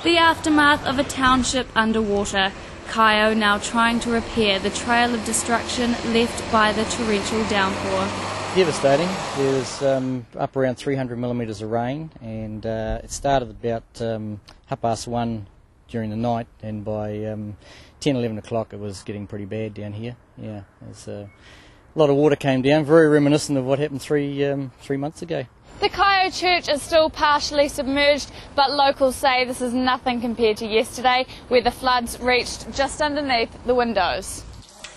The aftermath of a township underwater. Kaeo now trying to repair the trail of destruction left by the torrential downpour. Devastating. There was up around 300 millimetres of rain, and it started about 1:30 during the night, and by 10, 11 o'clock it was getting pretty bad down here. Yeah, there's a lot of water came down, very reminiscent of what happened three months ago. The Kaeo church is still partially submerged, but locals say this is nothing compared to yesterday, where the floods reached just underneath the windows.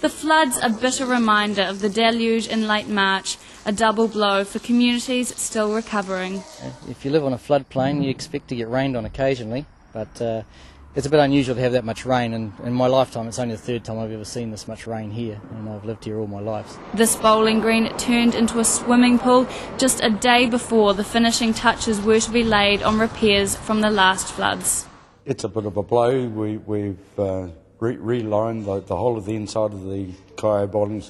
The floods, a bitter reminder of the deluge in late March, a double blow for communities still recovering. If you live on a floodplain, you expect to get rained on occasionally, but it's a bit unusual to have that much rain, and in my lifetime it's only the third time I've ever seen this much rain here, and I've lived here all my life. This bowling green turned into a swimming pool just a day before the finishing touches were to be laid on repairs from the last floods. It's a bit of a blow. We've relined the whole of the inside of the Kaeo Bowling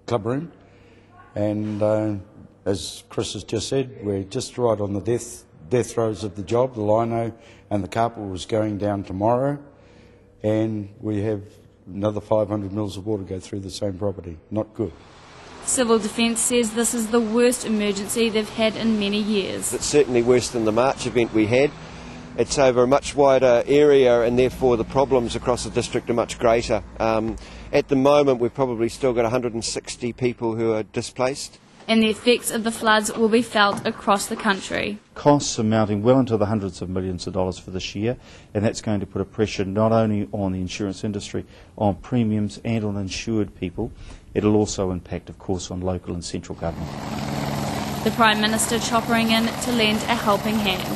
Club room, and as Chris has just said, we're just right on the death throes of the job. The lino and the carpet was going down tomorrow, and we have another 500 mils of water go through the same property. Not good. Civil Defence says this is the worst emergency they've had in many years. It's certainly worse than the March event we had. It's over a much wider area, and therefore the problems across the district are much greater. At the moment we've probably still got 160 people who are displaced. And the effects of the floods will be felt across the country. Costs amounting well into the hundreds of millions of dollars for this year, and that's going to put a pressure not only on the insurance industry, on premiums and on insured people. It'll also impact, of course, on local and central government. The Prime Minister choppering in to lend a helping hand.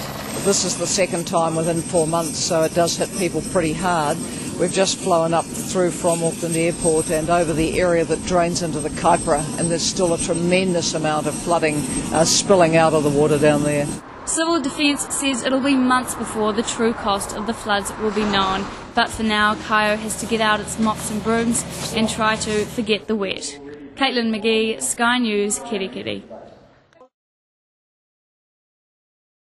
This is the second time within 4 months, so it does hit people pretty hard. We've just flown up through from Auckland Airport and over the area that drains into the Kaipara, and there's still a tremendous amount of flooding spilling out of the water down there. Civil Defence says it'll be months before the true cost of the floods will be known, but for now Kaeo has to get out its mops and brooms and try to forget the wet. Caitlin McGee, Sky News, Kirikiri.